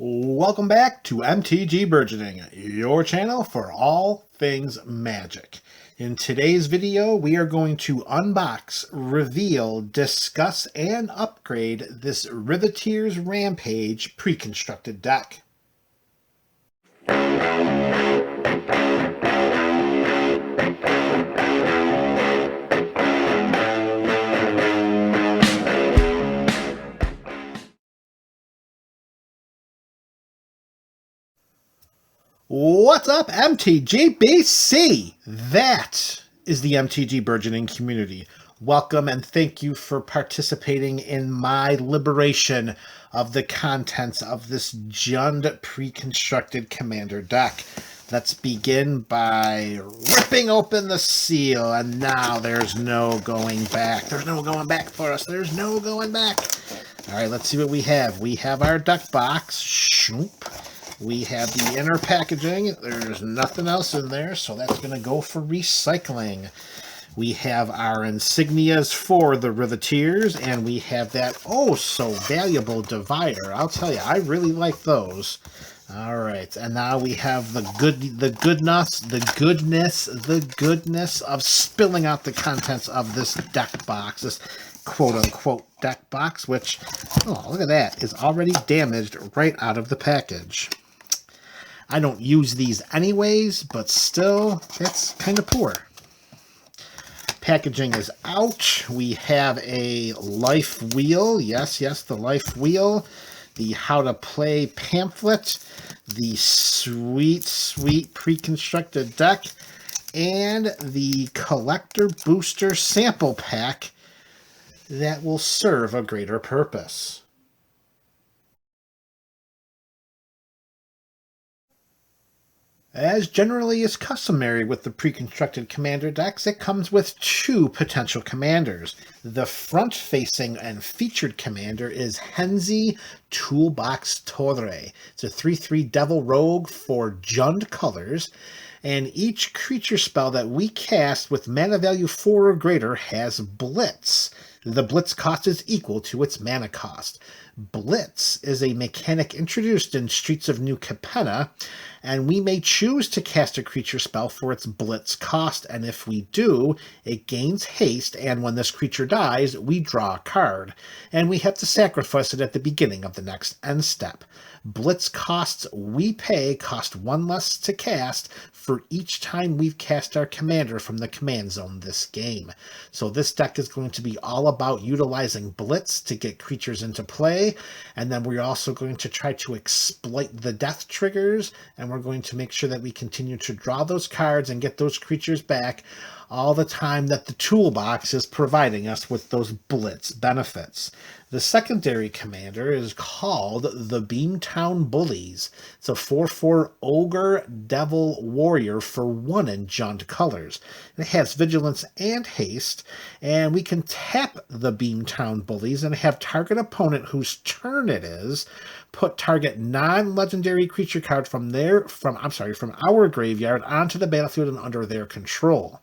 Welcome back to MTG Burgeoning, your channel for all things Magic. In today's video, we are going to unbox, reveal, discuss, and upgrade this Riveteers Rampage Preconstructed deck. What's up, MTG That is the MTG Burgeoning community. Welcome and thank you for participating in my liberation of the contents of this Jund Preconstructed Commander deck. Let's begin by ripping open the seal, and now there's no going back. There's no going back for us. There's no going back. All right, let's see what we have. We have our deck box. Shoop. We have the inner packaging. There's nothing else in there, so that's going to go for recycling. We have our insignias for the Riviteers, and we have that oh-so-valuable divider. I'll tell you, I really like those. All right, and now we have the goodness of spilling out the contents of this deck box, this quote-unquote deck box, which, oh, look at that, is already damaged right out of the package. I don't use these anyways, but still, that's kind of poor. Packaging is out. We have a life wheel. Yes, the life wheel. The how to play pamphlet. The sweet pre-constructed deck. And the collector booster sample pack that will serve a greater purpose. As generally is customary with the pre-constructed commander decks, it comes with two potential commanders. The front-facing and featured commander is Henzi Toolbox Torre. It's a 3/3 Devil Rogue for Jund colors, and each creature spell that we cast with mana value 4 or greater has Blitz. The Blitz cost is equal to its mana cost. Blitz is a mechanic introduced in Streets of New Capenna, and we may choose to cast a creature spell for its Blitz cost, and if we do, it gains haste, and when this creature dies, we draw a card, and we have to sacrifice it at the beginning of the next end step. Blitz costs we pay cost 1 less to cast for each time we've cast our commander from the command zone this game. So this deck is going to be all about utilizing Blitz to get creatures into play, and then we're also going to try to exploit the death triggers, and we're going to make sure that we continue to draw those cards and get those creatures back all the time that the toolbox is providing us with those Blitz benefits. The secondary commander is called the Beamtown Bullies. It's a 4/4 Ogre Devil Warrior for 1 in Jund colors. It has Vigilance and Haste, and we can tap the Beamtown Bullies and have target opponent whose turn it is put target non-legendary creature card from our graveyard onto the battlefield and under their control.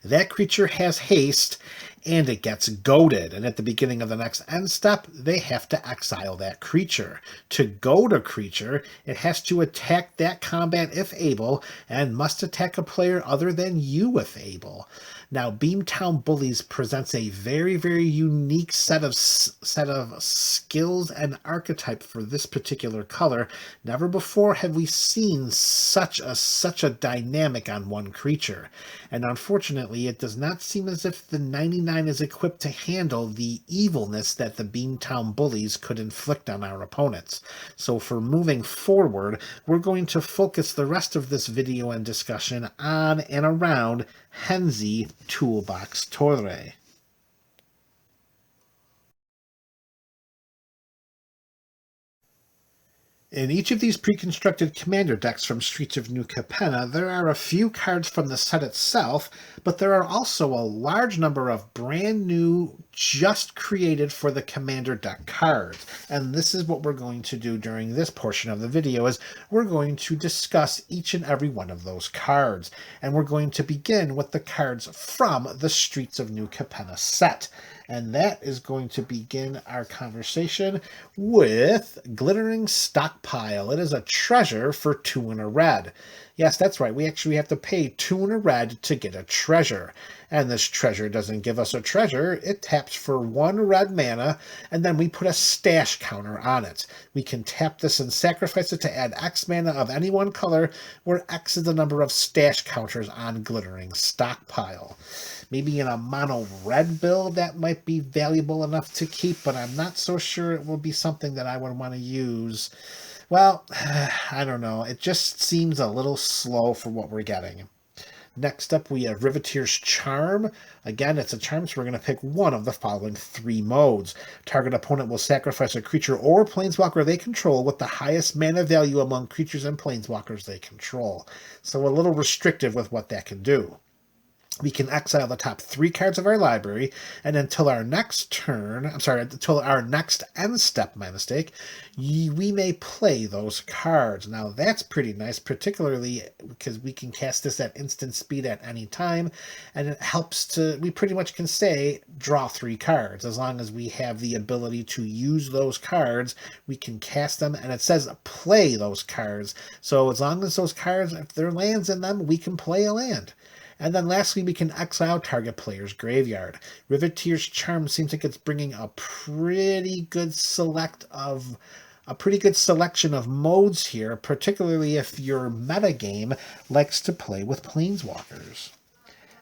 That creature has haste, and it gets goaded, and at the beginning of the next end step, they have to exile that creature. To goad a creature, it has to attack that combat if able, and must attack a player other than you if able. Now, Beamtown Bullies presents a very, very unique set of skills and archetype for this particular color. Never before have we seen such a dynamic on one creature. And unfortunately, it does not seem as if the 99 is equipped to handle the evilness that the Beamtown Bullies could inflict on our opponents. So for moving forward, we're going to focus the rest of this video and discussion on and around Henzi Toolbox Torre. In each of these pre-constructed commander decks from Streets of New Capenna, there are a few cards from the set itself, but there are also a large number of brand new just created for the Commander deck cards. And this is what we're going to do during this portion of the video, is we're going to discuss each and every one of those cards. And we're going to begin with the cards from the Streets of New Capenna set. And that is going to begin our conversation with Glittering Stockpile. It is a treasure for 2 and a red. Yes, that's right. We actually have to pay 2 and a red to get a treasure. And this treasure doesn't give us a treasure. It taps for 1 red mana, and then we put a stash counter on it. We can tap this and sacrifice it to add X mana of any one color, where X is the number of stash counters on Glittering Stockpile. Maybe in a mono red build that might be valuable enough to keep, but I'm not so sure it will be something that I would want to use. Well, I don't know. It just seems a little slow for what we're getting. Next up, we have Riveteers Charm. Again, it's a charm, so we're going to pick one of the following 3 modes. Target opponent will sacrifice a creature or planeswalker they control with the highest mana value among creatures and planeswalkers they control. So a little restrictive with what that can do. We can exile the top 3 cards of our library, and until our next until our next end step, we may play those cards. Now that's pretty nice, particularly because we can cast this at instant speed at any time, and it helps to, we pretty much can say, draw 3 cards. As long as we have the ability to use those cards, we can cast them, and it says play those cards. So as long as those cards, if there are lands in them, we can play a land. And then lastly, we can exile target player's graveyard. Riveteers Charm seems like it's bringing a pretty good selection of modes here, particularly if your metagame likes to play with planeswalkers.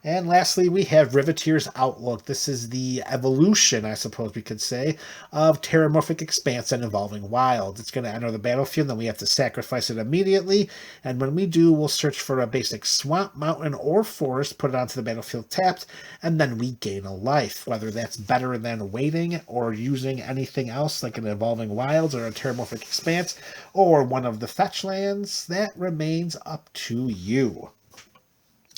And lastly, we have Riveteers Outlook. This is the evolution, I suppose we could say, of Terramorphic Expanse and Evolving Wilds. It's going to enter the battlefield, then we have to sacrifice it immediately. And when we do, we'll search for a basic swamp, mountain, or forest, put it onto the battlefield tapped, and then we gain a life. Whether that's better than waiting or using anything else like an Evolving Wilds or a Terramorphic Expanse or one of the fetch lands, that remains up to you.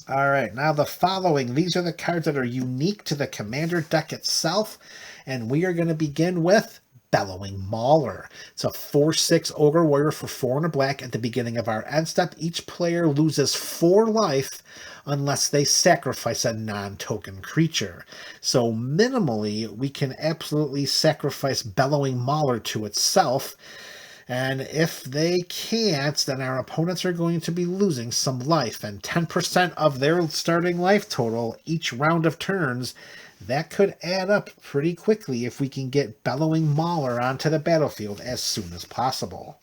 All right, now the following, these are the cards that are unique to the Commander deck itself, and we are going to begin with Bellowing Mauler. It's a 4/6 Ogre Warrior for 4 and a black. At the beginning of our end step, each player loses 4 life unless they sacrifice a non-token creature. So minimally, we can absolutely sacrifice Bellowing Mauler to itself. And if they can't, then our opponents are going to be losing some life. And 10% of their starting life total each round of turns, that could add up pretty quickly if we can get Bellowing Mauler onto the battlefield as soon as possible.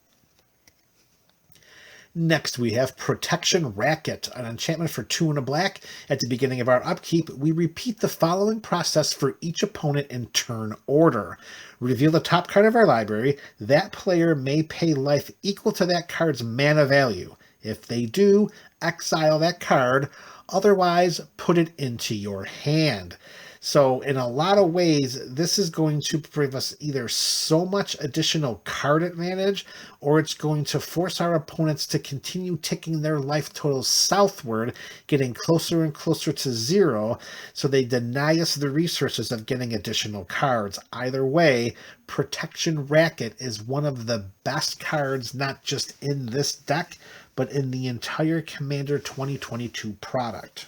Next, we have Protection Racket, an enchantment for 2 and a black. At the beginning of our upkeep, we repeat the following process for each opponent in turn order. Reveal the top card of our library. That player may pay life equal to that card's mana value. If they do, exile that card. Otherwise, put it into your hand. So in a lot of ways, this is going to give us either so much additional card advantage, or it's going to force our opponents to continue ticking their life totals southward, getting closer and closer to 0, so they deny us the resources of getting additional cards. Either way, Protection Racket is one of the best cards, not just in this deck, but in the entire Commander 2022 product.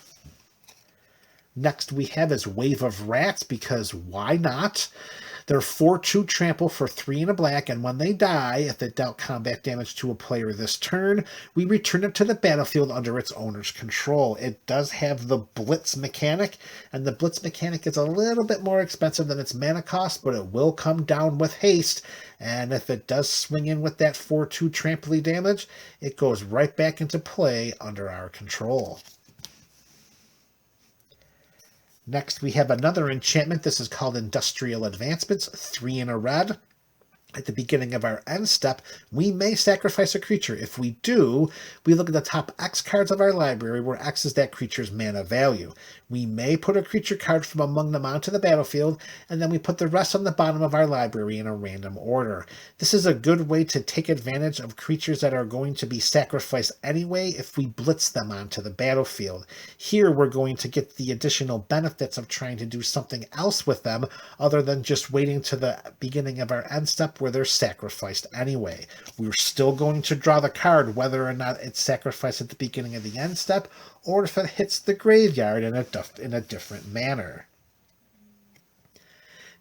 Next we have is Wave of Rats, because why not? They're 4/2 trample for 3 and a black, and when they die, if it dealt combat damage to a player this turn, we return it to the battlefield under its owner's control. It does have the Blitz mechanic, and the Blitz mechanic is a little bit more expensive than its mana cost, but it will come down with haste, and if it does swing in with that 4/2 trample damage, it goes right back into play under our control. Next, we have another enchantment. This is called Industrial Advancements, 3 and a red. At the beginning of our end step, we may sacrifice a creature. If we do, we look at the top X cards of our library, where X is that creature's mana value. We may put a creature card from among them onto the battlefield, and then we put the rest on the bottom of our library in a random order. This is a good way to take advantage of creatures that are going to be sacrificed anyway if we blitz them onto the battlefield. Here, we're going to get the additional benefits of trying to do something else with them other than just waiting to the beginning of our end step where they're sacrificed anyway. We're still going to draw the card whether or not it's sacrificed at the beginning of the end step or if it hits the graveyard in a different manner.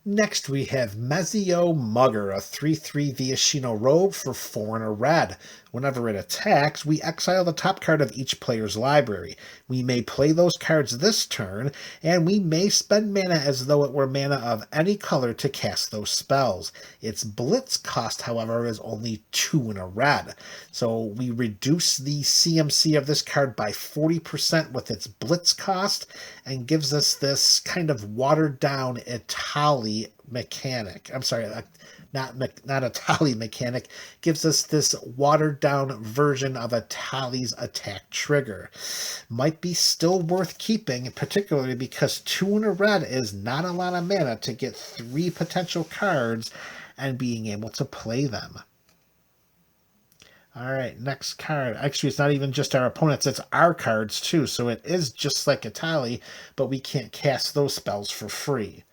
Next, we have Mezio Mugger, a 3/3 Viashino Rogue for 4 and a red. Whenever it attacks, we exile the top card of each player's library. We may play those cards this turn, and we may spend mana as though it were mana of any color to cast those spells. Its blitz cost, however, is only 2 and a red. So we reduce the CMC of this card by 40% with its blitz cost, and gives us this kind of watered-down Etali mechanic. I'm sorry, not a tally mechanic, gives us this watered down version of a tally's attack trigger. Might be still worth keeping, particularly because 2 and a red is not a lot of mana to get 3 potential cards and being able to play them. All right, next card. Actually, it's not even just our opponents, it's our cards too, so it is just like a tally, but we can't cast those spells for free.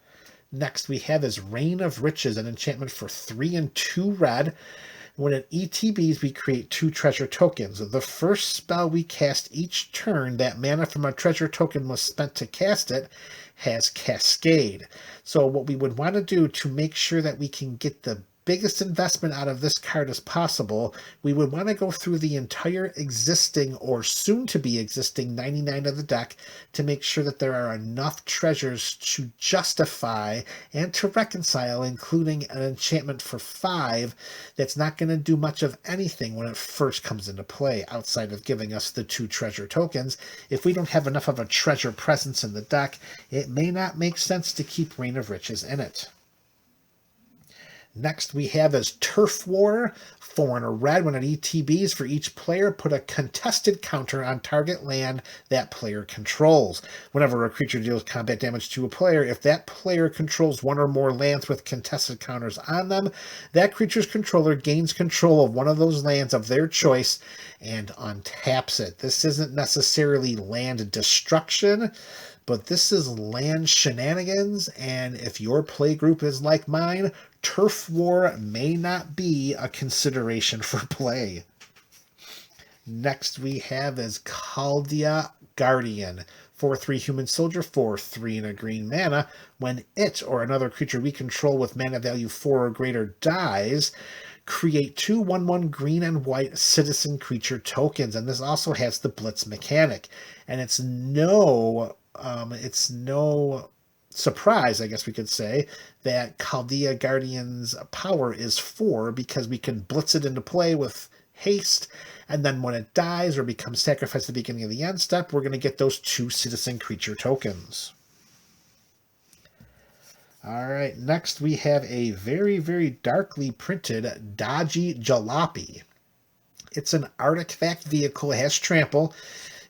Next we have is Reign of Riches, an enchantment for 3 and 2 red. When it ETBs, we create 2 treasure tokens. The first spell we cast each turn, that mana from a treasure token was spent to cast it, has Cascade. So what we would want to do to make sure that we can get the biggest investment out of this card as possible, we would want to go through the entire existing or soon to be existing 99 of the deck to make sure that there are enough treasures to justify and to reconcile, including an enchantment for 5 that's not going to do much of anything when it first comes into play outside of giving us the 2 treasure tokens. If we don't have enough of a treasure presence in the deck, it may not make sense to keep Reign of Riches in it. Next we have is Turf War, 4 and a red. When it ETBs, for each player, put a contested counter on target land that player controls. Whenever a creature deals combat damage to a player, if that player controls 1 or more lands with contested counters on them, that creature's controller gains control of one of those lands of their choice and untaps it. This isn't necessarily land destruction, but this is land shenanigans, and if your play group is like mine, Turf War may not be a consideration for play. Next we have is Chaldea Guardian, 4/3 human soldier for 3 and a green mana. When it or another creature we control with mana value 4 or greater dies, create 2 1/1 green and white citizen creature tokens, and this also has the blitz mechanic. And it's no surprise, I guess we could say, that Chaldea Guardian's power is 4 because we can blitz it into play with haste, and then when it dies or becomes sacrificed at the beginning of the end step, we're going to get those 2 citizen creature tokens. All right, next we have a very, very darkly printed Dodgy Jalopy. It's an artifact vehicle. It has trample.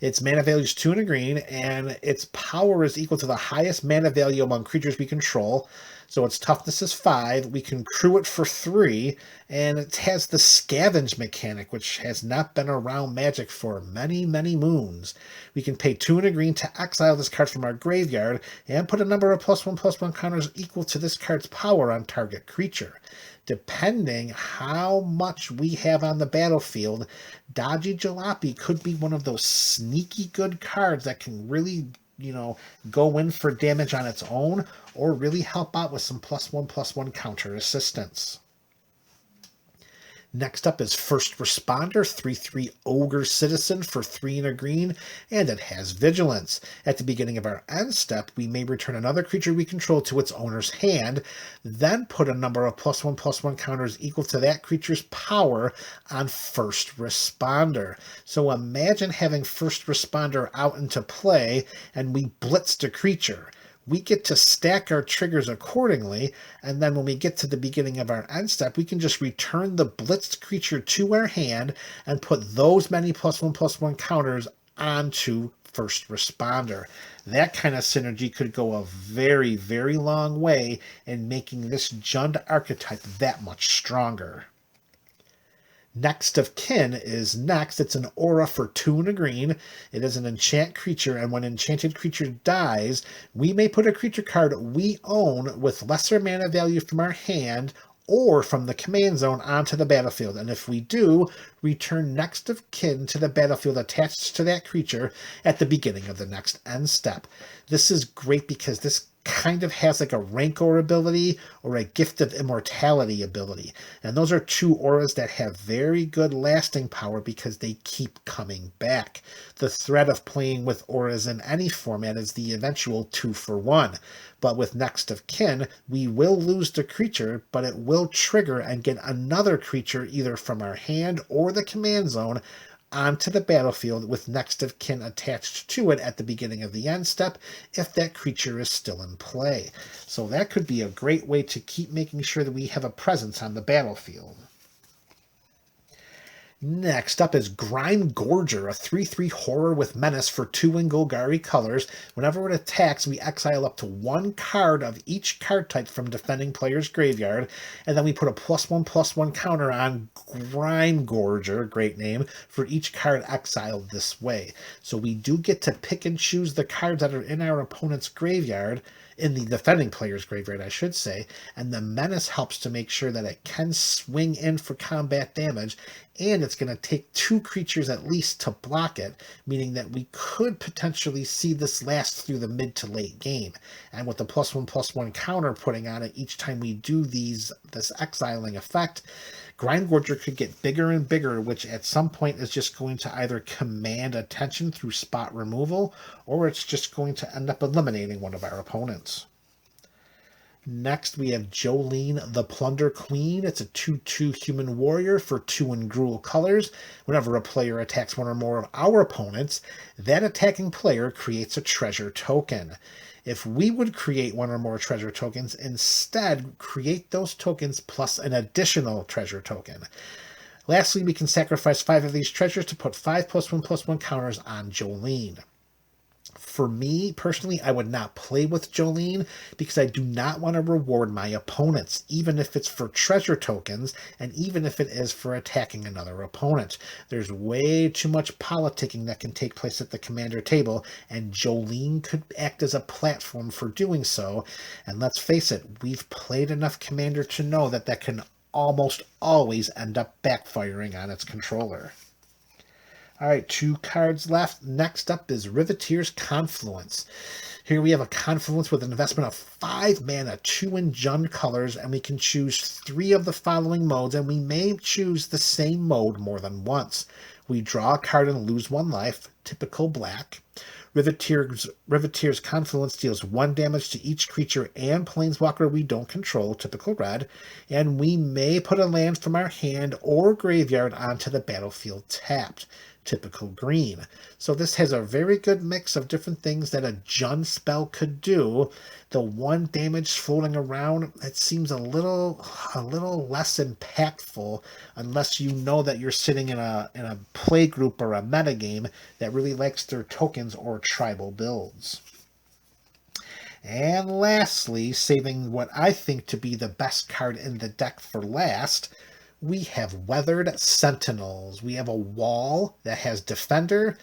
Its mana value is 2 and a green, and its power is equal to the highest mana value among creatures we control. So its toughness is 5. We can crew it for 3, and it has the scavenge mechanic, which has not been around Magic for many, many moons. We can pay 2 and a green to exile this card from our graveyard and put a number of +1/+1 counters equal to this card's power on target creature. Depending how much we have on the battlefield, Dodgy Jalopy could be one of those sneaky good cards that can really, go in for damage on its own or really help out with some +1/+1 counter assistance. Next up is First Responder, 3/3 Ogre Citizen for 3 and a green, and it has Vigilance. At the beginning of our end step, we may return another creature we control to its owner's hand, then put a number of +1/+1 counters equal to that creature's power on First Responder. So imagine having First Responder out into play, and we blitzed a creature. we get to stack our triggers accordingly, and then when we get to the beginning of our end step, we can just return the blitzed creature to our hand and put those many +1/+1 counters onto first responder. That kind of synergy could go a very, very long way in making this Jund archetype that much stronger. Next of Kin is next. It's an aura for 2 and a green. It is an enchant creature, and when enchanted creature dies, we may put a creature card we own with lesser mana value from our hand or from the command zone onto the battlefield. And if we do, return Next of Kin to the battlefield attached to that creature at the beginning of the next end step. This is great because this kind of has like a Rancor ability or a Gift of Immortality ability. And those are 2 auras that have very good lasting power because they keep coming back. The threat of playing with auras in any format is the eventual 2-for-1. But with Next of Kin, we will lose the creature, but it will trigger and get another creature either from our hand or the command zone onto the battlefield with Next of Kin attached to it at the beginning of the end step if that creature is still in play. So that could be a great way to keep making sure that we have a presence on the battlefield. Next up is Grime Gorger, a 3/3 horror with menace for 2 in Golgari colors. Whenever it attacks, we exile up to 1 card of each card type from defending player's graveyard, and then we put a +1/+1 counter on Grime Gorger, great name, for each card exiled this way. So we do get to pick and choose the cards that are in our opponent's graveyard, in the defending player's graveyard, I should say, and the menace helps to make sure that it can swing in for combat damage, and it's going to take 2 creatures at least to block it, meaning that we could potentially see this last through the mid to late game. And with the +1/+1 counter putting on it each time we do this exiling effect, Grime Gorger could get bigger and bigger, which at some point is just going to either command attention through spot removal, or it's just going to end up eliminating one of our opponents. Next, we have Jolene the Plunder Queen. It's a 2/2 human warrior for 2 in Gruul colors. Whenever a player attacks one or more of our opponents, that attacking player creates a treasure token. If we would create 1 or more treasure tokens, instead create those tokens plus an additional treasure token. Lastly, we can sacrifice 5 of these treasures to put 5 +1/+1 counters on Jolene. For me, personally, I would not play with Jolene because I do not want to reward my opponents, even if it's for treasure tokens and even if it is for attacking another opponent. There's way too much politicking that can take place at the commander table, and Jolene could act as a platform for doing so. And let's face it, we've played enough commander to know that that can almost always end up backfiring on its controller. All right, 2 cards left. Next up is Riveteers Confluence. Here we have a Confluence with an investment of 5 mana, 2 in Jund colors, and we can choose 3 of the following modes, and we may choose the same mode more than once. We draw a card and lose 1 life, typical black. Riveteers Confluence deals 1 damage to each creature and planeswalker we don't control, typical red, and we may put a land from our hand or graveyard onto the battlefield tapped, typical green. So this has a very good mix of different things that a Jund spell could do. The 1 damage floating around, it seems a little less impactful unless you know that you're sitting in a play group or a metagame that really likes their tokens or tribal builds. And lastly, saving what I think to be the best card in the deck for last, we have Weathered Sentinels. We have a wall that has Defender,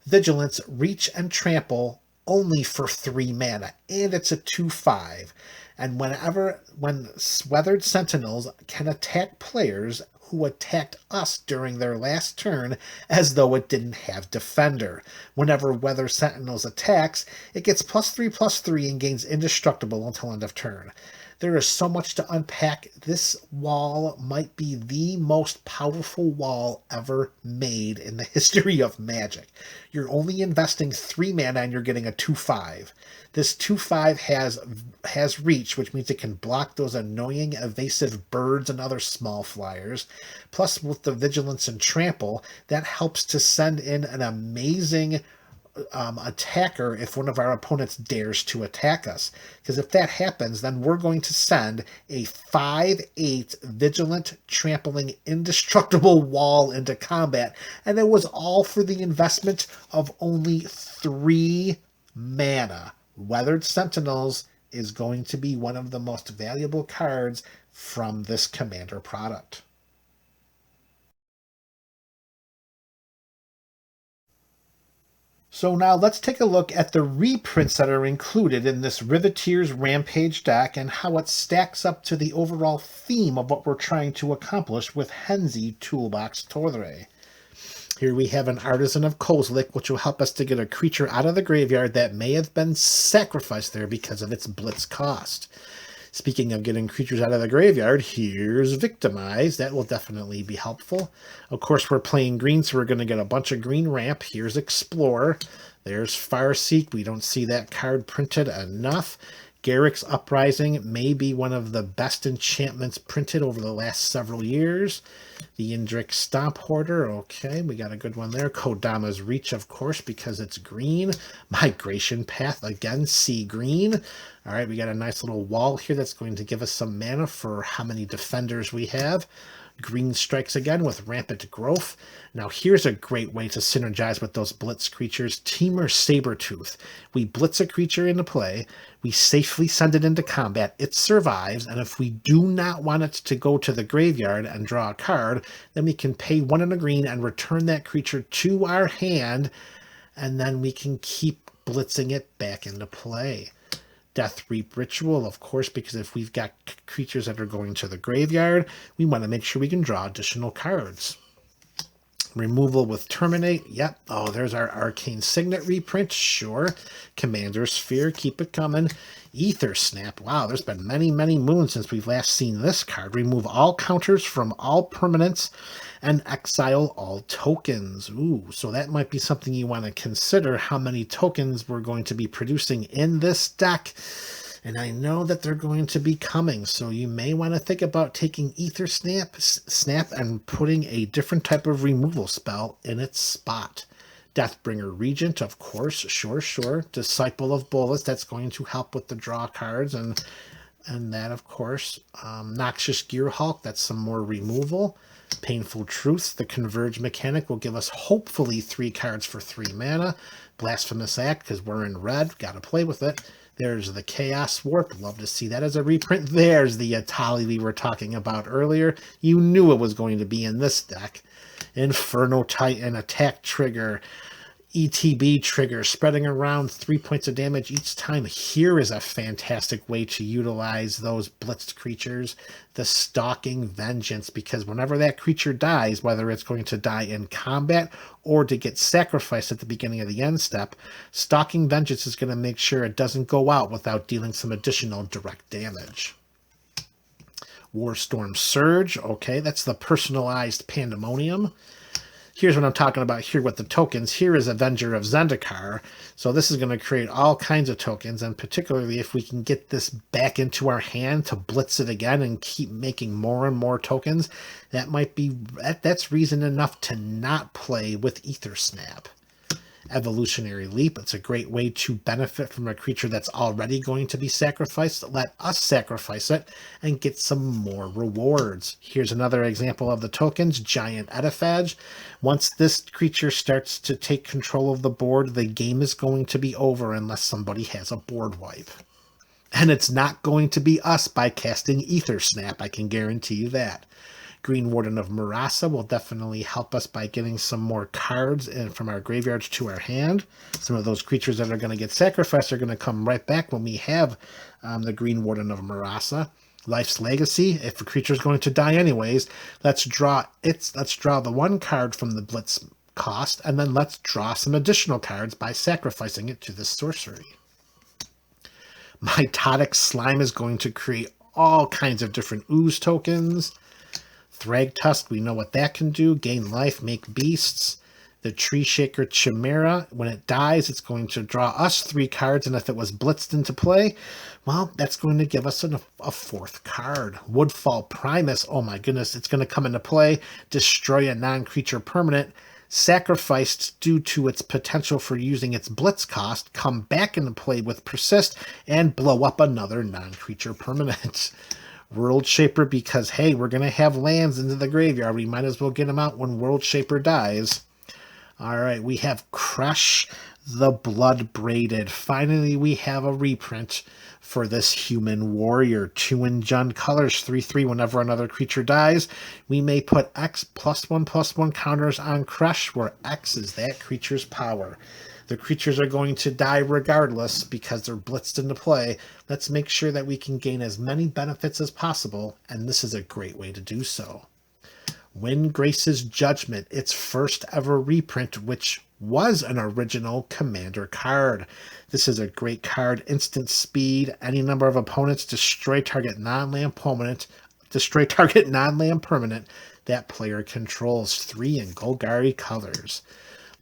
Vigilance, Reach, and Trample only for 3 mana, and it's a 2/5. And when Weathered Sentinels can attack players who attacked us during their last turn as though it didn't have Defender. Whenever Weathered Sentinels attacks, it gets +3/+3 and gains Indestructible until end of turn. There is so much to unpack. This wall might be the most powerful wall ever made in the history of Magic. You're only investing 3 mana and you're getting a 2/5. This 2/5 has reach, which means it can block those annoying evasive birds and other small flyers. Plus, with the Vigilance and Trample, that helps to send in an amazing attacker if one of our opponents dares to attack us. Because if that happens, then we're going to send a 5/8 vigilant, trampling, indestructible wall into combat. And it was all for the investment of only 3 mana. Weathered Sentinels is going to be one of the most valuable cards from this Commander product. So now let's take a look at the reprints that are included in this Riveteers Rampage deck and how it stacks up to the overall theme of what we're trying to accomplish with Henzi Toolbox Torre. Here we have an Artisan of Kozilek, which will help us to get a creature out of the graveyard that may have been sacrificed there because of its blitz cost. Speaking of getting creatures out of the graveyard, here's Victimize. That will definitely be helpful. Of course, we're playing green, so we're going to get a bunch of green ramp. Here's Explorer. There's Farseek. We don't see that card printed enough. Garruk's Uprising may be one of the best enchantments printed over the last several years. The Indrik Stomp Hoarder, okay, we got a good one there. Kodama's Reach, of course, because it's green. Migration Path, again, sea green. All right, we got a nice little wall here that's going to give us some mana for how many defenders we have. Green Strikes again with Rampant Growth. Now here's a great way to synergize with those blitz creatures. Temur Sabertooth. We blitz a creature into play, we safely send it into combat, it survives, and if we do not want it to go to the graveyard and draw a card, then we can pay 1 and a green and return that creature to our hand, and then we can keep blitzing it back into play. Death Reap Ritual, of course, because if we've got creatures that are going to the graveyard, we want to make sure we can draw additional cards. Removal with Terminate, yep. Oh, there's our Arcane Signet reprint, sure. Commander Sphere, keep it coming. Ether Snap, wow, there's been many, many moons since we've last seen this card. Remove all counters from all permanents and exile all tokens. Ooh, so that might be something you want to consider, how many tokens we're going to be producing in this deck. And I know that they're going to be coming, so you may want to think about taking Ether Snap and putting a different type of removal spell in its spot. Deathbringer Regent, of course, sure. Disciple of Bolas, that's going to help with the draw cards, and that, of course. Noxious Gearhulk, that's some more removal. Painful Truth, the Converge mechanic will give us hopefully 3 cards for 3 mana. Blasphemous Act, because we're in red, gotta play with it. There's the Chaos Warp. Love to see that as a reprint. There's the Atali we were talking about earlier. You knew it was going to be in this deck. Inferno Titan, Attack Trigger, ETB Trigger, spreading around 3 points of damage each time. Here is a fantastic way to utilize those blitzed creatures. The Stalking Vengeance, because whenever that creature dies, whether it's going to die in combat or to get sacrificed at the beginning of the end step, Stalking Vengeance is going to make sure it doesn't go out without dealing some additional direct damage. Warstorm Surge, okay, that's the personalized Pandemonium. Here's what I'm talking about here with the tokens. Here is Avenger of Zendikar. So this is going to create all kinds of tokens, and particularly if we can get this back into our hand to blitz it again and keep making more and more tokens, that's reason enough to not play with Ether Snap. Evolutionary Leap, it's a great way to benefit from a creature that's already going to be sacrificed. Let us sacrifice it and get some more rewards. Here's another example of the tokens. Giant Ediphage. Once this creature starts to take control of the board, the game is going to be over unless somebody has a board wipe. And it's not going to be us by casting Ether Snap, I can guarantee you that. Green Warden of Murasa will definitely help us by getting some more cards in from our graveyards to our hand. Some of those creatures that are going to get sacrificed are going to come right back when we have the Green Warden of Murasa. Life's Legacy, if a creature is going to die anyways, let's draw the 1 card from the Blitz cost, and then let's draw some additional cards by sacrificing it to this sorcery. Mitotic Slime is going to create all kinds of different ooze tokens. Thragtusk, we know what that can do. Gain life, make beasts. The Tree Shaker Chimera, when it dies, it's going to draw us 3 cards, and if it was blitzed into play, well, that's going to give us a 4th card. Woodfall Primus, oh my goodness, it's going to come into play, destroy a non-creature permanent. sacrificed due to its potential for using its blitz cost, come back into play with persist and blow up another non-creature permanent. World Shaper, because hey, we're going to have lands into the graveyard. We might as well get them out when World Shaper dies. All right, we have Crush the Blood Braided. Finally, we have a reprint for this human warrior. 2 in Jund colors, 3/3. Whenever another creature dies, we may put X +1/+1 counters on Crush, where X is that creature's power. The creatures are going to die regardless because they're blitzed into play. Let's make sure that we can gain as many benefits as possible, and this is a great way to do so. Windgrace's Judgment, its first ever reprint, which was an original Commander card. This is a great card. Instant speed. Any number of opponents destroy target non-land permanent. That player controls. 3 in Golgari colors.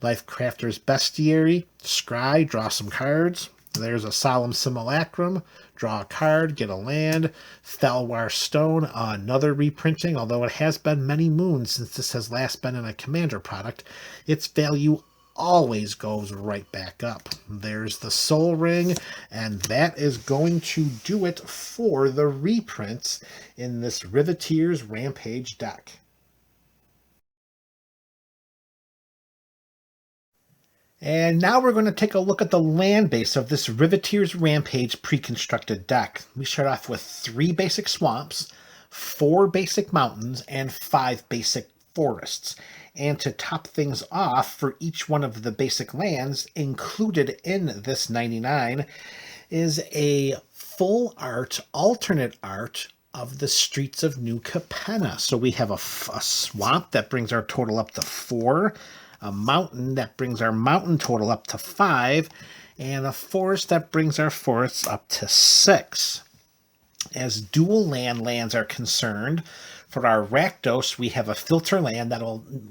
Lifecrafter's Bestiary. Scry. Draw some cards. There's a Solemn Simulacrum. Draw a card, get a land. Thalwar Stone, another reprinting. Although it has been many moons since this has last been in a Commander product, its value always goes right back up. There's the Soul Ring, and that is going to do it for the reprints in this Riveteers Rampage deck. And now we're going to take a look at the land base of this Riveteers Rampage Preconstructed deck. We start off with 3 basic swamps, 4 basic mountains, and 5 basic forests. And to top things off, for each one of the basic lands included in this 99 is a full art, alternate art of the streets of New Capenna. So we have a swamp that brings our total up to 4, a mountain that brings our mountain total up to 5, and a forest that brings our forests up to 6. As dual lands are concerned, for our Rakdos, we have a filter land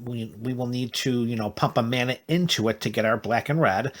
we will need to, pump a mana into it to get our black and red.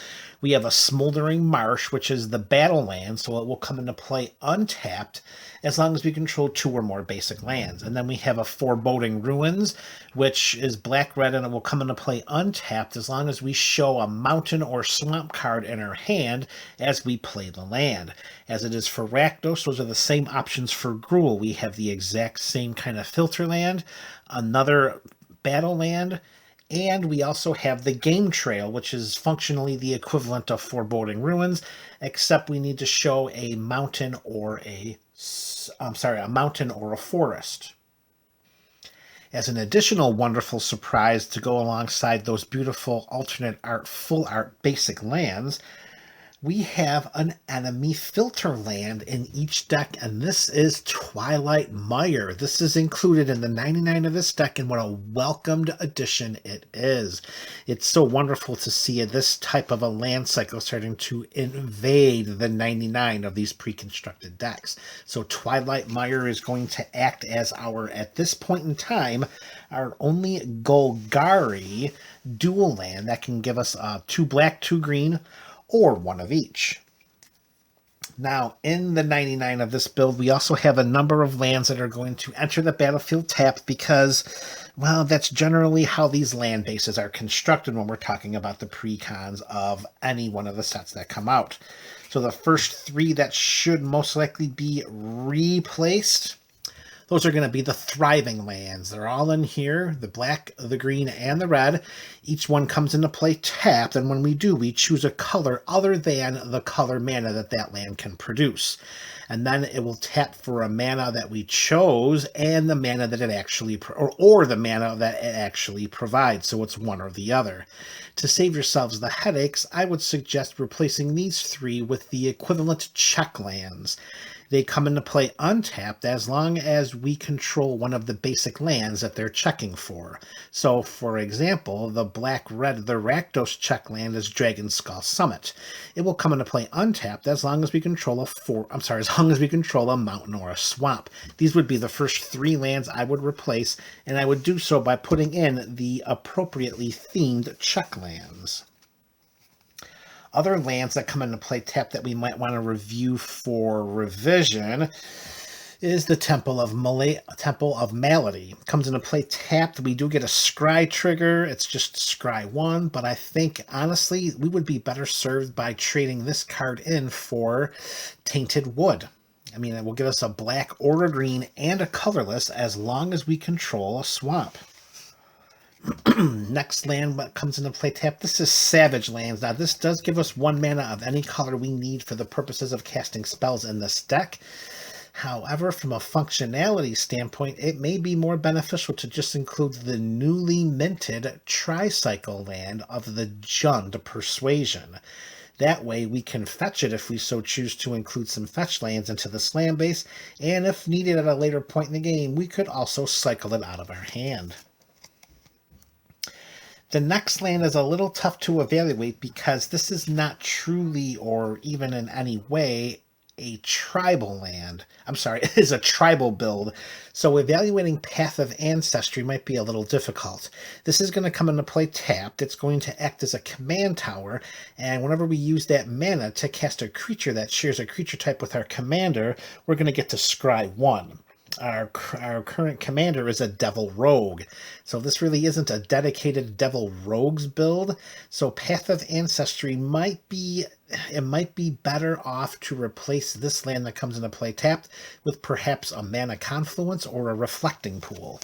We have a Smoldering Marsh, which is the battle land, so it will come into play untapped as long as we control 2 or more basic lands. And then we have a Foreboding Ruins, which is black-red, and it will come into play untapped as long as we show a mountain or swamp card in our hand as we play the land. As it is for Rakdos, those are the same options for Gruul. We have the exact same kind of filter land, another battle land, and we also have the Game Trail, which is functionally the equivalent of Foreboding Ruins, except we need to show a mountain or a forest. As an additional wonderful surprise to go alongside those beautiful alternate art, full art basic lands, we have an enemy filter land in each deck, and this is Twilight Mire. This is included in the 99 of this deck, and what a welcomed addition it is. It's so wonderful to see this type of a land cycle starting to invade the 99 of these pre-constructed decks. So Twilight Mire is going to act as at this point in time, our only Golgari dual land that can give us 2 black, 2 green, or 1 of each. Now, in the 99 of this build, we also have a number of lands that are going to enter the battlefield tapped because, well, that's generally how these land bases are constructed when we're talking about the precons of any one of the sets that come out. So the first 3 that should most likely be replaced, those are going to be the Thriving Lands. They're all in here, the black, the green, and the red. Each one comes into play tapped, and when we do, we choose a color other than the color mana that land can produce. And then it will tap for a mana that we chose and the mana that it actually, or the mana that it actually provides, so it's one or the other. To save yourselves the headaches, I would suggest replacing these 3 with the equivalent check lands. They come into play untapped as long as we control one of the basic lands that they're checking for. So, for example, the black-red, the Rakdos check land is Dragon Skull Summit. It will come into play untapped as long as we control as long as we control a mountain or a swamp. These would be the first 3 lands I would replace, and I would do so by putting in the appropriately themed check lands. Other lands that come into play tap that we might want to review for revision is the Temple of Malady. Comes into play tapped. We do get a scry trigger. It's just scry 1, but I think, honestly, we would be better served by trading this card in for Tainted Wood. I mean, it will give us a black or a green and a colorless as long as we control a swamp. Next land that comes into play tap, this is Savage Lands. Now, this does give us 1 mana of any color we need for the purposes of casting spells in this deck. However, from a functionality standpoint, it may be more beneficial to just include the newly minted Tricycle land of the Jund Persuasion. That way, we can fetch it if we so choose to include some fetch lands into the slam base, and if needed at a later point in the game, we could also cycle it out of our hand. The next land is a little tough to evaluate because this is not truly or even in any way a tribal land. I'm sorry, it is a tribal build, so evaluating Path of Ancestry might be a little difficult. This is going to come into play tapped. It's going to act as a command tower, and whenever we use that mana to cast a creature that shares a creature type with our commander, we're going to get to scry 1. Our current commander is a Devil Rogue, so this really isn't a dedicated Devil Rogues build. So Path of Ancestry might be better off to replace this land that comes into play tapped with perhaps a Mana Confluence or a Reflecting Pool.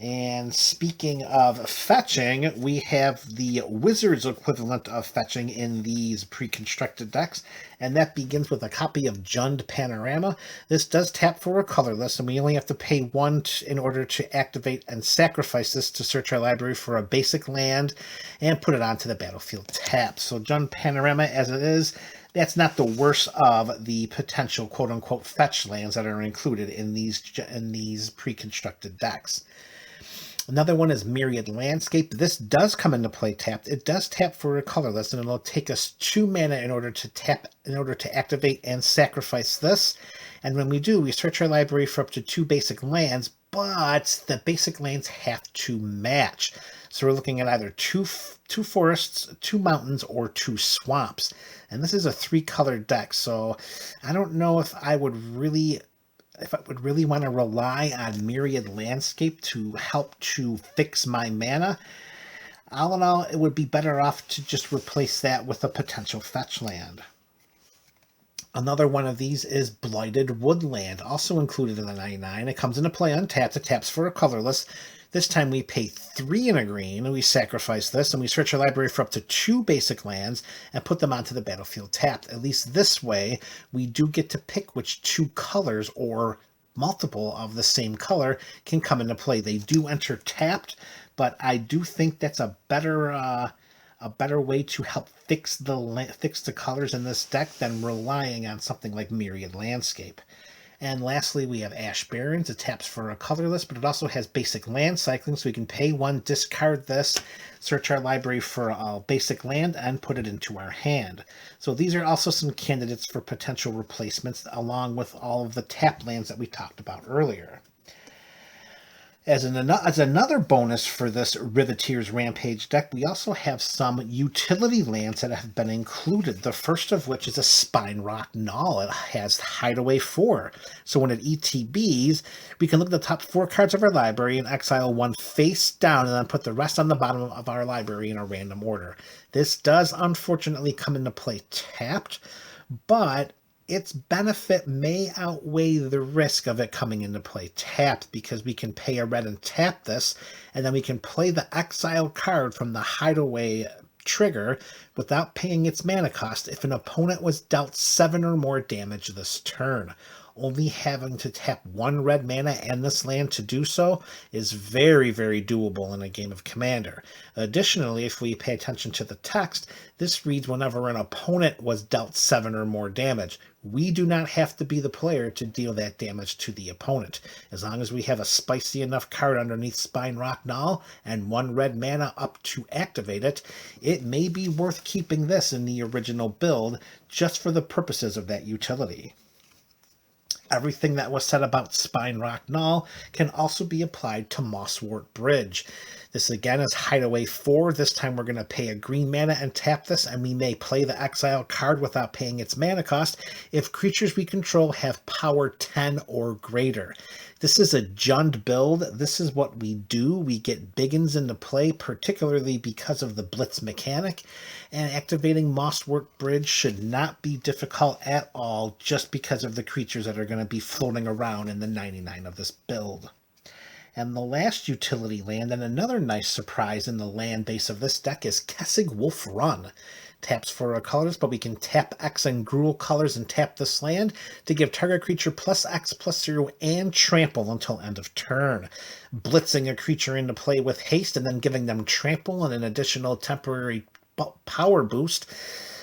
And speaking of fetching, we have the Wizards equivalent of fetching in these pre-constructed decks, and that begins with a copy of Jund Panorama. This does tap for a colorless, and we only have to pay 1 in order to activate and sacrifice this to search our library for a basic land and put it onto the battlefield tapped. So Jund Panorama, as it is, that's not the worst of the potential quote-unquote fetch lands that are included in these pre-constructed decks. Another one is Myriad Landscape. This does come into play tapped. It does tap for a colorless, and it'll take us 2 mana in order to activate and sacrifice this. And when we do, we search our library for up to 2 basic lands, but the basic lands have to match. So we're looking at either two forests, 2 mountains, or 2 swamps. And this is a 3-color deck, so I don't know if I would really want to rely on Myriad Landscape to help to fix my mana. All in all, it would be better off to just replace that with a potential fetch land. Another one of these is Blighted Woodland, also included in the 99. It comes into play untapped. It taps for a colorless. This time we pay 3 and a green, and we sacrifice this, and we search our library for up to 2 basic lands and put them onto the battlefield tapped. At least this way, we do get to pick which 2 colors or multiple of the same color can come into play. They do enter tapped, but I do think that's a better way to help fix the colors in this deck than relying on something like Myriad Landscape. And lastly, we have Ash Barrens. It taps for a colorless, but it also has basic land cycling, so we can pay 1, discard this, search our library for a basic land, and put it into our hand. So these are also some candidates for potential replacements, along with all of the tap lands that we talked about earlier. As another bonus for this Riveteers Rampage deck, we also have some utility lands that have been included. The first of which is a Spinerock Null. It has Hideaway 4. So when it ETBs, we can look at the top 4 cards of our library and exile 1 face down and then put the rest on the bottom of our library in a random order. This does unfortunately come into play tapped, but its benefit may outweigh the risk of it coming into play tapped, because we can pay a red and tap this, and then we can play the exile card from the Hideaway trigger without paying its mana cost if an opponent was dealt 7 or more damage this turn. Only having to tap 1 red mana and this land to do so is very, very doable in a game of Commander. Additionally, if we pay attention to the text, this reads whenever an opponent was dealt 7 or more damage. We do not have to be the player to deal that damage to the opponent. As long as we have a spicy enough card underneath Spinerock Null and 1 red mana up to activate it, it may be worth keeping this in the original build just for the purposes of that utility. everything that was said about Spine Rock Null can also be applied to Mosswort Bridge. This again is Hideaway 4. This time we're going to pay a green mana and tap this, and we may play the exile card without paying its mana cost if creatures we control have power 10 or greater. This is a Jund build. This is what we do. We get Biggins into play, particularly because of the Blitz mechanic, and activating Mosswort Bridge should not be difficult at all just because of the creatures that are going to be floating around in the 99 of this build. And the last utility land, and another nice surprise in the land base of this deck, is Kessig Wolf Run. Taps for a colorless, but we can tap X and Gruul colors and tap this land to give target creature +X/+0 and trample until end of turn. Blitzing a creature into play with haste and then giving them trample and an additional temporary power boost.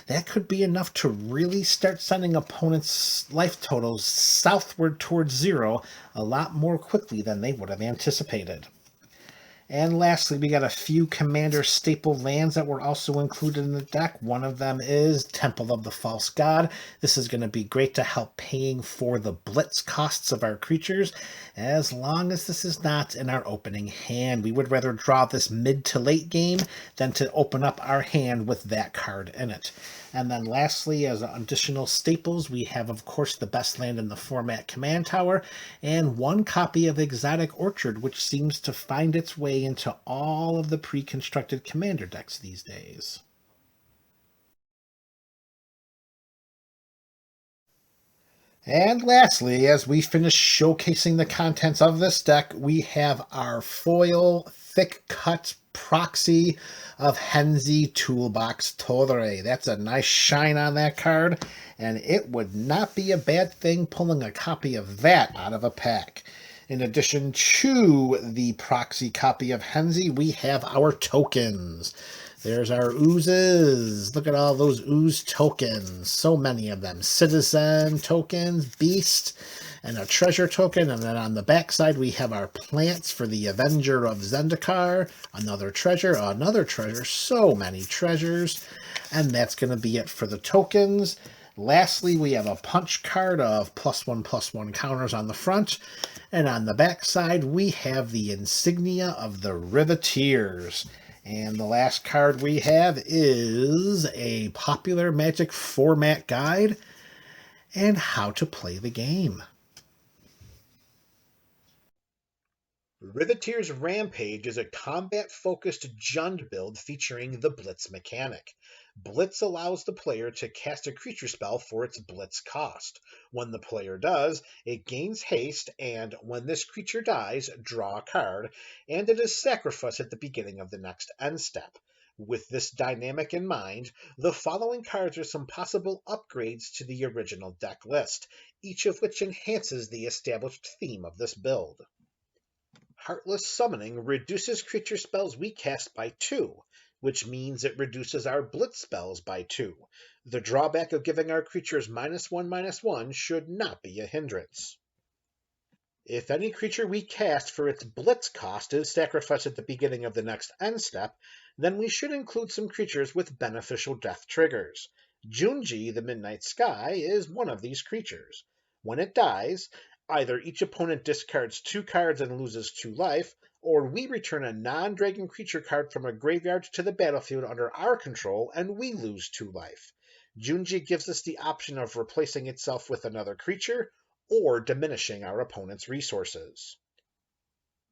That could be enough to really start sending opponents' life totals southward towards 0 a lot more quickly than they would have anticipated. And lastly, we got a few Commander staple lands that were also included in the deck. One of them is Temple of the False God. This is going to be great to help paying for the blitz costs of our creatures, as long as this is not in our opening hand. We would rather draw this mid to late game than to open up our hand with that card in it. And then lastly, as additional staples, we have, of course, the best land in the format, Command Tower, and one copy of Exotic Orchard, which seems to find its way into all of the pre-constructed Commander decks these days. And lastly, as we finish showcasing the contents of this deck, we have our foil thick cut proxy of Henzi Toolbox Torre. That's a nice shine on that card, and it would not be a bad thing pulling a copy of that out of a pack. In addition to the proxy copy of Henzi, we have our tokens. There's our oozes. Look at all those ooze tokens. So many of them. Citizen tokens, beast, and a treasure token. And then on the back side, we have our plants for the Avenger of Zendikar. Another treasure, another treasure. So many treasures. And that's going to be it for the tokens. Lastly, we have a punch card of +1/+1 counters on the front. And on the back side, we have the insignia of the Riveteers. And the last card we have is a popular Magic format guide and how to play the game. Riveteers Rampage is a combat-focused Jund build featuring the Blitz mechanic. Blitz allows the player to cast a creature spell for its Blitz cost. When the player does, it gains haste, and when this creature dies, draw a card, and it is sacrificed at the beginning of the next end step. With this dynamic in mind, the following cards are some possible upgrades to the original deck list, each of which enhances the established theme of this build. Heartless Summoning reduces creature spells we cast by 2, which means it reduces our Blitz spells by 2. The drawback of giving our creatures -1/-1 should not be a hindrance. If any creature we cast for its Blitz cost is sacrificed at the beginning of the next end step, then we should include some creatures with beneficial death triggers. Junji, the Midnight Sky, is one of these creatures. When it dies, either each opponent discards 2 cards and loses 2 life, or we return a non-dragon creature card from a graveyard to the battlefield under our control and we lose 2 life. Junji gives us the option of replacing itself with another creature or diminishing our opponent's resources.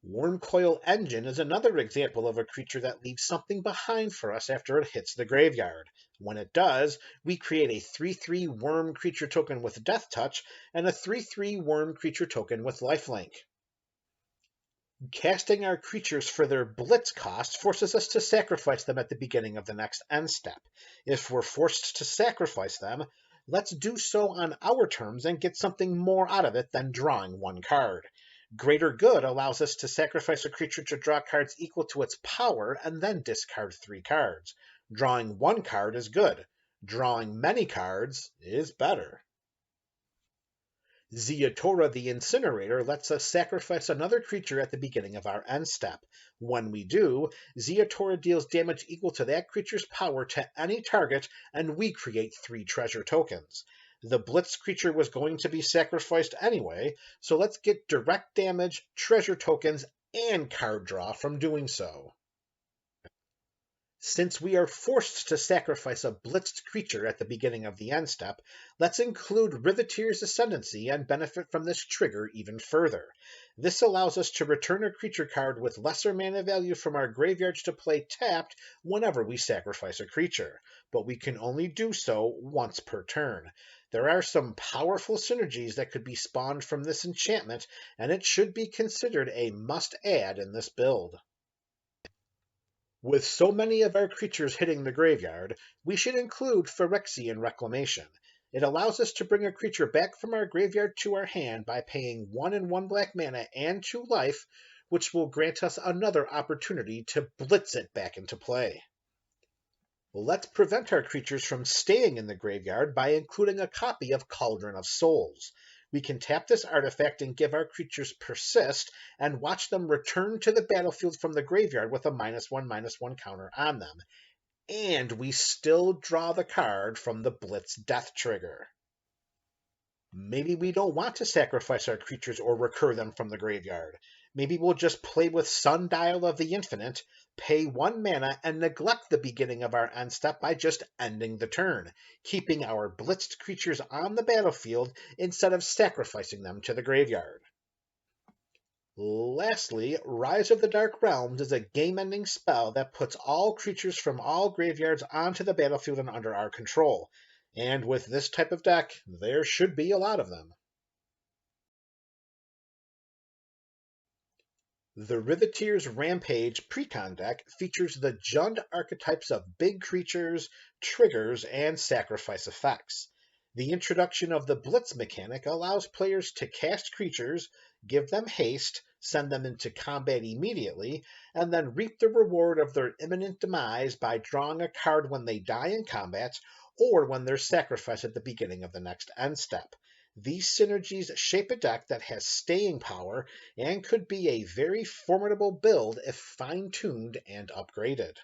Wormcoil Engine is another example of a creature that leaves something behind for us after it hits the graveyard. When it does, we create a 3/3 worm creature token with Death Touch and a 3/3 worm creature token with Lifelink. Casting our creatures for their Blitz cost forces us to sacrifice them at the beginning of the next end step. If we're forced to sacrifice them, let's do so on our terms and get something more out of it than drawing 1 card. Greater Good allows us to sacrifice a creature to draw cards equal to its power and then discard 3 cards. Drawing 1 card is good. Drawing many cards is better. Ziatora the Incinerator lets us sacrifice another creature at the beginning of our end step. When we do, Ziatora deals damage equal to that creature's power to any target, and we create 3 treasure tokens. The Blitz creature was going to be sacrificed anyway, so let's get direct damage, treasure tokens, and card draw from doing so. Since we are forced to sacrifice a blitzed creature at the beginning of the end step, let's include Riveteers' Ascendancy and benefit from this trigger even further. This allows us to return a creature card with lesser mana value from our graveyards to play tapped whenever we sacrifice a creature, but we can only do so once per turn. There are some powerful synergies that could be spawned from this enchantment, and it should be considered a must-add in this build. With so many of our creatures hitting the graveyard, we should include Phyrexian Reclamation. It allows us to bring a creature back from our graveyard to our hand by paying 1 and 1 black mana and 2 life, which will grant us another opportunity to blitz it back into play. Let's prevent our creatures from staying in the graveyard by including a copy of Cauldron of Souls. We can tap this artifact and give our creatures Persist, and watch them return to the battlefield from the graveyard with a -1/-1 counter on them. And we still draw the card from the Blitz Death trigger. Maybe we don't want to sacrifice our creatures or recur them from the graveyard. Maybe we'll just play with Sundial of the Infinite, pay 1 mana, and neglect the beginning of our end step by just ending the turn, keeping our blitzed creatures on the battlefield instead of sacrificing them to the graveyard. Lastly, Rise of the Dark Realms is a game-ending spell that puts all creatures from all graveyards onto the battlefield and under our control. And with this type of deck, there should be a lot of them. The Riveteers Rampage Precon deck features the Jund archetypes of big creatures, triggers, and sacrifice effects. The introduction of the Blitz mechanic allows players to cast creatures, give them haste, send them into combat immediately, and then reap the reward of their imminent demise by drawing a card when they die in combat or when they're sacrificed at the beginning of the next end step. These synergies shape a deck that has staying power and could be a very formidable build if fine-tuned and upgraded.